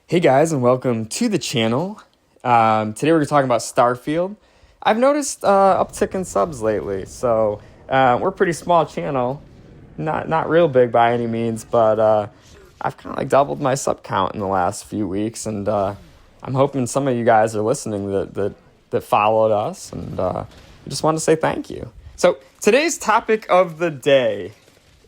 Hey guys, and welcome to the channel. Today we're talking about Starfield. I've noticed uptick in subs lately, so we're a pretty small channel, not real big by any means, but I've kind of like doubled my sub count in the last few weeks, and I'm hoping some of you guys are listening that followed us, and I just want to say thank you. So today's topic of the day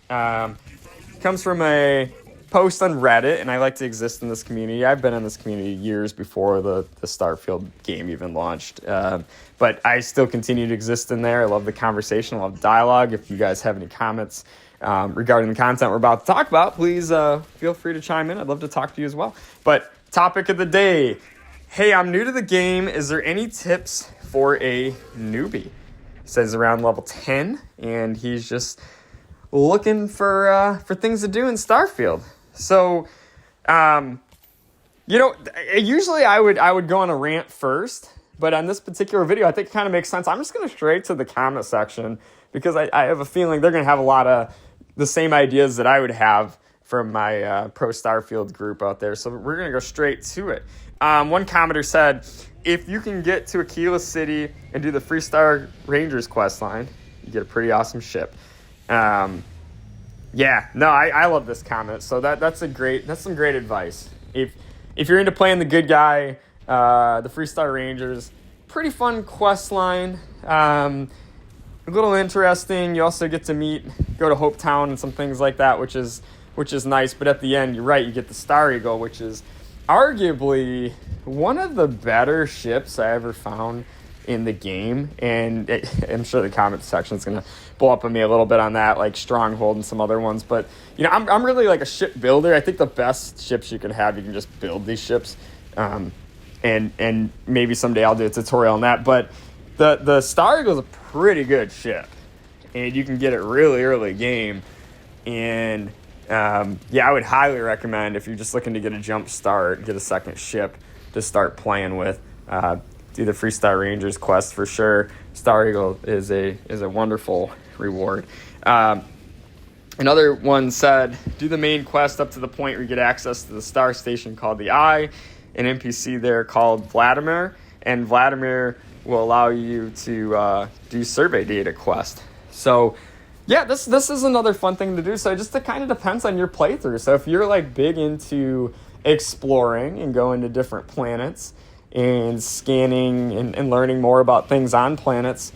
comes from a post on Reddit, and I like to exist in this community. I've been in this community years before the Starfield game even launched, but I still continue to exist in there. I love the conversation, I love the dialogue. If you guys have any comments regarding the content we're about to talk about, please feel free to chime in. I'd love to talk to you as well. But topic of the day: hey, I'm new to the game. Is there any tips for a newbie? He says around level 10, and he's just looking for things to do in Starfield. So, usually I would go on a rant first, but on this particular video, I think it kind of makes sense. I'm just going to straight to the comment section because I have a feeling they're going to have a lot of the same ideas that I would have from my pro Starfield group out there. So we're going to go straight to it. One commenter said, if you can get to Aquila City and do the Freestar Rangers quest line, you get a pretty awesome ship. I love this comment. So that's some great advice. If you're into playing the good guy, the Freestar Rangers, pretty fun quest line. A little interesting. You also get to go to Hope Town and some things like that, which is nice. But at the end, you're right, you get the Star Eagle, which is arguably one of the better ships I ever found in the game, and I'm sure the comment section is going to blow up on me a little bit on that, like Stronghold and some other ones. But I'm really like a ship builder. I think the best ships you can have, you can just build these ships, and maybe someday I'll do a tutorial on that. But the Star Eagle is a pretty good ship, and you can get it really early game. And I would highly recommend, if you're just looking to get a jump start, get a second ship to start playing with. Do the Freestar Rangers quest for sure. Star Eagle is a wonderful reward. Another one said, do the main quest up to the point where you get access to the star station called the Eye, an NPC there called Vladimir, and Vladimir will allow you to do survey data quest. So yeah, this is another fun thing to do. So it kind of depends on your playthrough. So if you're like big into exploring and going to different planets and scanning and learning more about things on planets,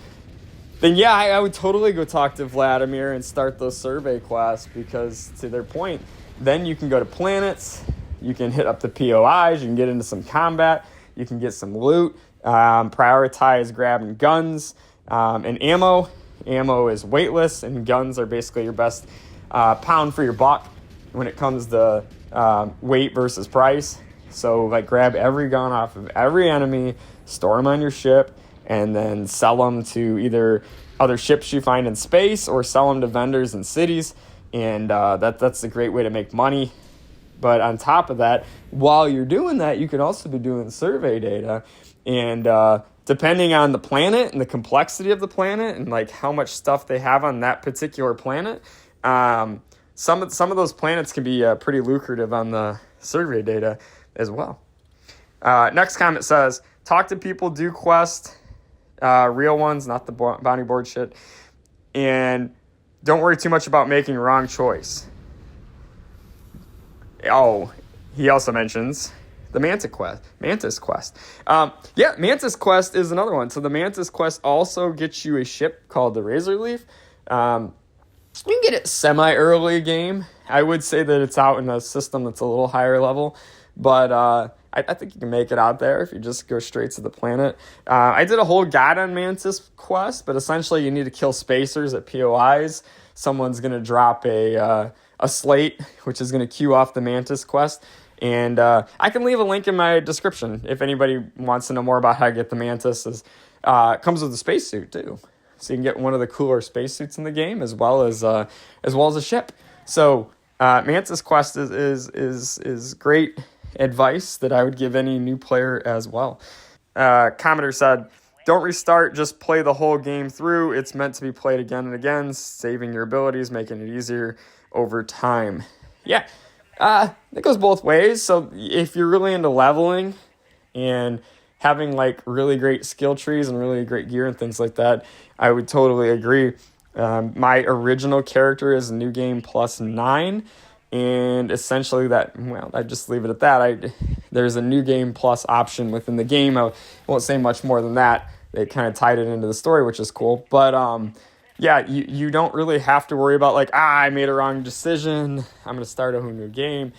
then yeah, I would totally go talk to Vladimir and start those survey quests, because to their point, then you can go to planets, you can hit up the POIs, you can get into some combat, you can get some loot, prioritize grabbing guns and ammo. Ammo is weightless, and guns are basically your best pound for your buck when it comes to weight versus price. So like grab every gun off of every enemy, store them on your ship, and then sell them to either other ships you find in space or sell them to vendors in cities. And that's a great way to make money. But on top of that, while you're doing that, you could also be doing survey data. And depending on the planet and the complexity of the planet and like how much stuff they have on that particular planet, some of those planets can be pretty lucrative on the survey data as well. Next comment says, talk to people, do quest, real ones, not the bounty board shit, and don't worry too much about making wrong choice. Oh, he also mentions the Mantis quest. Mantis quest is another one. So the Mantis quest also gets you a ship called the Razorleaf. You can get it semi-early game. I would say that it's out in a system that's a little higher level, but I think you can make it out there if you just go straight to the planet. I did a whole guide on Mantis quest, but essentially you need to kill spacers at POIs. Someone's going to drop a slate, which is going to queue off the Mantis quest. And I can leave a link in my description if anybody wants to know more about how to get the Mantis. It comes with a spacesuit too, so you can get one of the cooler spacesuits in the game as well as a ship. So Mantis quest is great advice that I would give any new player as well. Commenter said, don't restart, just play the whole game through. It's meant to be played again and again, saving your abilities, making it easier over time. Yeah. It goes both ways. So if you're really into leveling and having like really great skill trees and really great gear and things like that, I would totally agree. My original character is New Game +9, and essentially I just leave it at that. There's a New Game Plus option within the game. I won't say much more than that. They kind of tied it into the story, which is cool. But yeah, you don't really have to worry about like, I made a wrong decision, I'm going to start a whole new game.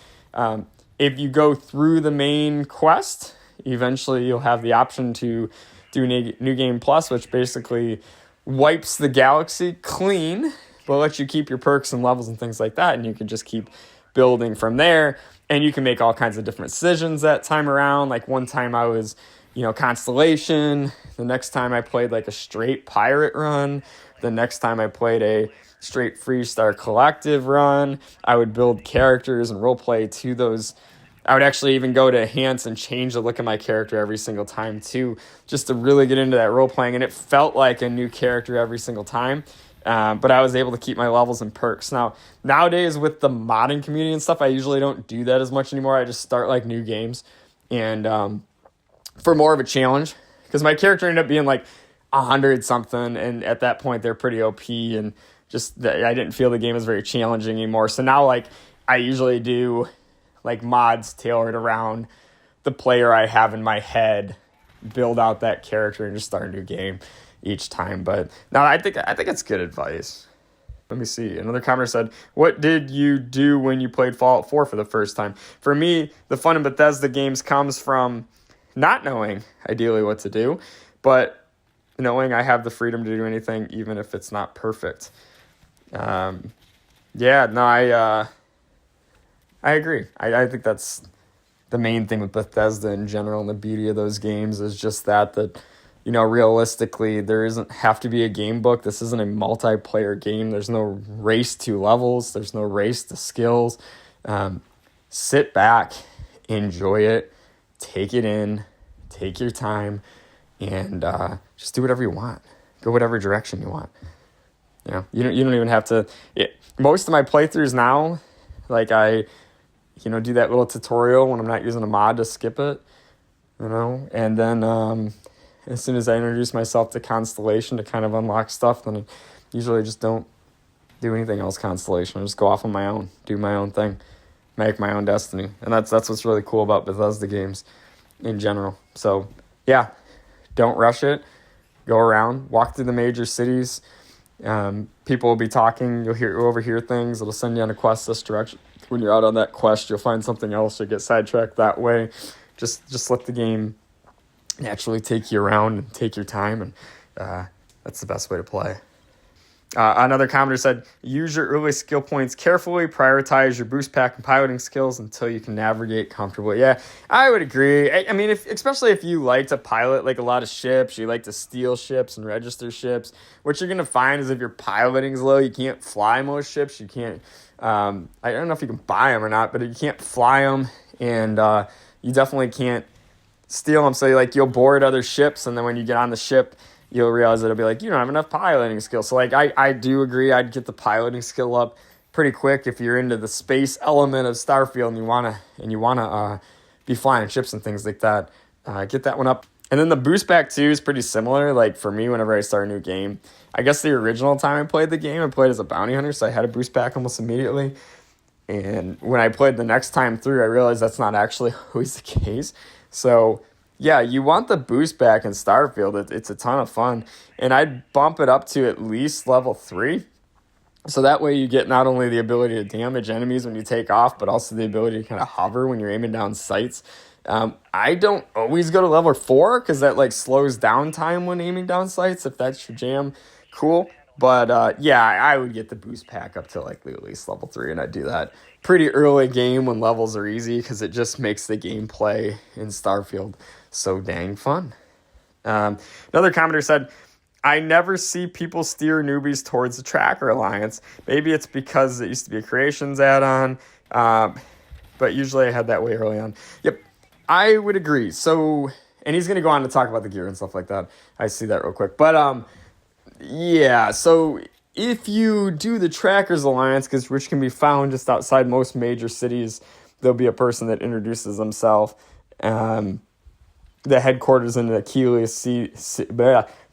If you go through the main quest, eventually you'll have the option to do New Game Plus, which basically wipes the galaxy clean, but lets you keep your perks and levels and things like that, and you can just keep building from there. And you can make all kinds of different decisions that time around. Like one time I was, Constellation. The next time I played like a straight pirate run. The next time I played a straight Freestar Collective run. I would build characters and roleplay to those. I would actually even go to enhance and change the look of my character every single time too, just to really get into that role playing. And it felt like a new character every single time. But I was able to keep my levels and perks. Nowadays with the modding community and stuff, I usually don't do that as much anymore. I just start like new games and for more of a challenge, because my character ended up being like 100 something, and at that point they're pretty OP, and just I didn't feel the game was very challenging anymore. So now like I usually do like mods tailored around the player I have in my head, build out that character and just start a new game each time. But no, I think it's good advice. Let me see. Another commenter said, what did you do when you played Fallout 4 for the first time? For me, the fun in Bethesda games comes from not knowing ideally what to do, but knowing I have the freedom to do anything, even if it's not perfect. I agree. I think that's the main thing with Bethesda in general, and the beauty of those games is just that realistically, there doesn't have to be a game book. This isn't a multiplayer game. There's no race to levels. There's no race to skills. Sit back, enjoy it, take it in, take your time, and just do whatever you want. Go whatever direction you want. You don't even have to. Most of my playthroughs now, like I, do that little tutorial when I'm not using a mod to skip it, and then as soon as I introduce myself to Constellation to kind of unlock stuff, then I usually just don't do anything else Constellation. I just go off on my own, do my own thing, make my own destiny. And that's what's really cool about Bethesda games in general. So, yeah, don't rush it. Go around, walk through the major cities. People will be talking. You'll overhear things. It'll send you on a quest this direction. When you're out on that quest, you'll find something else. You'll get sidetracked that way. Just let the game naturally take you around and take your time, and that's the best way to play. Another commenter said, use your early skill points carefully, prioritize your boost pack and piloting skills until you can navigate comfortably. Yeah, I would agree. I mean, especially if you like to pilot like a lot of ships, you like to steal ships and register ships, what you're going to find is if your piloting's low, you can't fly most ships. You can't, I don't know if you can buy them or not, but you can't fly them, and you definitely can't steal them. So you'll board other ships, and then when you get on the ship, you'll realize it'll be like, you don't have enough piloting skill. So I do agree, I'd get the piloting skill up pretty quick if you're into the space element of Starfield and you wanna be flying ships and things like that. Get that one up. And then the boost pack too is pretty similar. Like for me, whenever I start a new game, I guess the original time I played the game, I played as a bounty hunter, so I had a boost pack almost immediately. And when I played the next time through, I realized that's not actually always the case. So yeah, you want the boost back in Starfield. It's a ton of fun. And I'd bump it up to at least level 3. So that way you get not only the ability to damage enemies when you take off, but also the ability to kind of hover when you're aiming down sights. I don't always go to level 4 because that slows down time when aiming down sights. If that's your jam, cool. But I would get the boost pack up to at least level 3, and I'd do that pretty early game when levels are easy because it just makes the gameplay in Starfield so dang fun. Another commenter said, I never see people steer newbies towards the Tracker Alliance. Maybe it's because it used to be a Creations add-on, but usually I had that way early on. Yep, I would agree. So, and he's going to go on to talk about the gear and stuff like that. I see that real quick. But, so if you do the Trackers Alliance, which can be found just outside most major cities, there'll be a person that introduces himself. The headquarters in the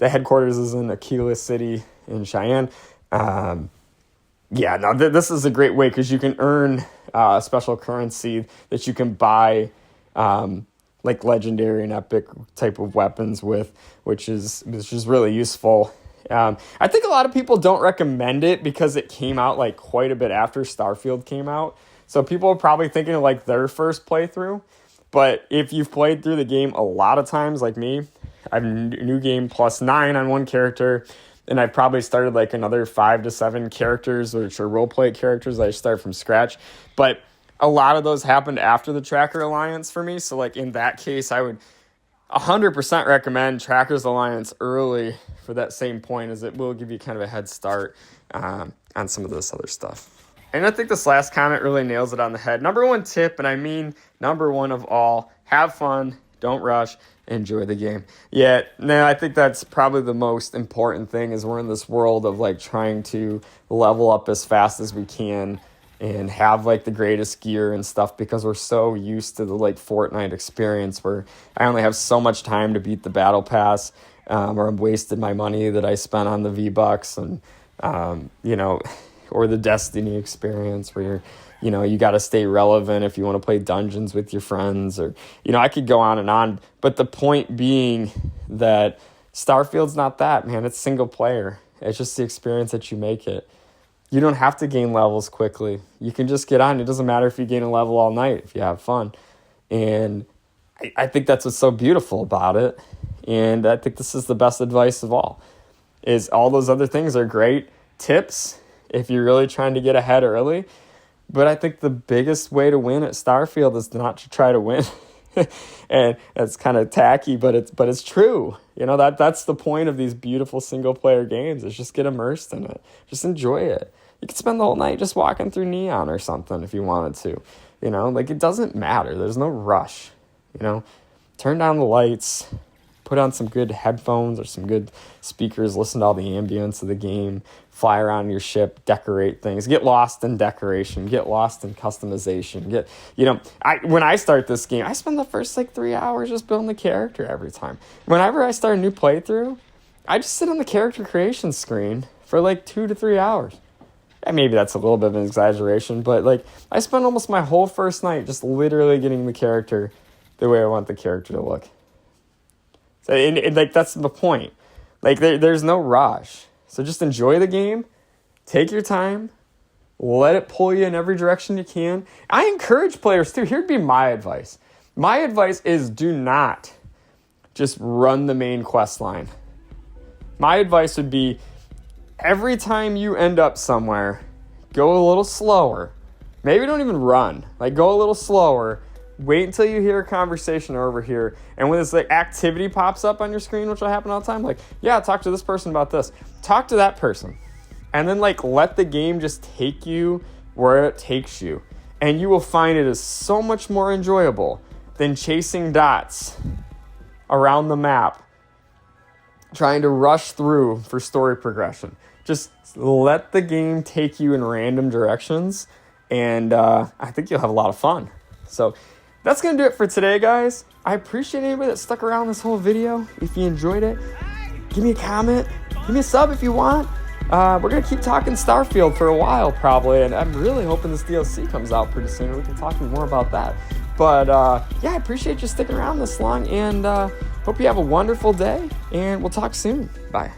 headquarters is in Aquila City in Cheyenne. This is a great way because you can earn special currency that you can buy like legendary and epic type of weapons with, which is really useful. I think a lot of people don't recommend it because it came out like quite a bit after Starfield came out. So people are probably thinking of like their first playthrough. But if you've played through the game a lot of times like me, I've new game +9 on one character, and I've probably started like another 5 to 7 characters, which are roleplay characters I start from scratch. But a lot of those happened after the Tracker Alliance for me. So like in that case, I would 100% recommend Trackers Alliance early for that same point, as it will give you kind of a head start on some of this other stuff. And I think this last comment really nails it on the head. Number one tip, and I mean number one of all, have fun, don't rush, enjoy the game. I think that's probably the most important thing, is we're in this world of like trying to level up as fast as we can and have like the greatest gear and stuff, because we're so used to the like Fortnite experience where I only have so much time to beat the battle pass, or I'm wasted my money that I spent on the V-Bucks and or the Destiny experience where you got to stay relevant if you want to play dungeons with your friends, or I could go on and on. But the point being that Starfield's not that, man. It's single player. It's just the experience that you make it. You don't have to gain levels quickly. You can just get on. It doesn't matter if you gain a level all night if you have fun. And I think that's what's so beautiful about it. And I think this is the best advice of all, is all those other things are great tips if you're really trying to get ahead early. But I think the biggest way to win at Starfield is not to try to win. And it's kind of tacky, but it's true. That's the point of these beautiful single player games, is just get immersed in it. Just enjoy it. You could spend the whole night just walking through Neon or something if you wanted to. It doesn't matter. There's no rush. Turn down the lights, put on some good headphones or some good speakers, listen to all the ambience of the game, fly around your ship, decorate things, get lost in decoration, get lost in customization. When I start this game, I spend the first 3 hours just building the character every time. Whenever I start a new playthrough, I just sit on the character creation screen for 2 to 3 hours. And maybe that's a little bit of an exaggeration, but I spend almost my whole first night just literally getting the character the way I want the character to look. So, and that's the point. There's no rush. So just enjoy the game, take your time, let it pull you in every direction you can. I encourage players too. Here'd be my advice. My advice is do not just run the main quest line. My advice would be, every time you end up somewhere, go a little slower. Maybe don't even run. Go a little slower. Wait until you hear a conversation over here. And when this activity pops up on your screen, which will happen all the time, talk to this person about this. Talk to that person. And then let the game just take you where it takes you. And you will find it is so much more enjoyable than chasing dots around the map, trying to rush through for story progression. Just let the game take you in random directions, and I think you'll have a lot of fun. So that's going to do it for today, guys. I appreciate anybody that stuck around this whole video. If you enjoyed it, give me a comment. Give me a sub if you want. We're going to keep talking Starfield for a while, probably, and I'm really hoping this DLC comes out pretty soon. We can talk more about that. But, I appreciate you sticking around this long, and hope you have a wonderful day, and we'll talk soon. Bye.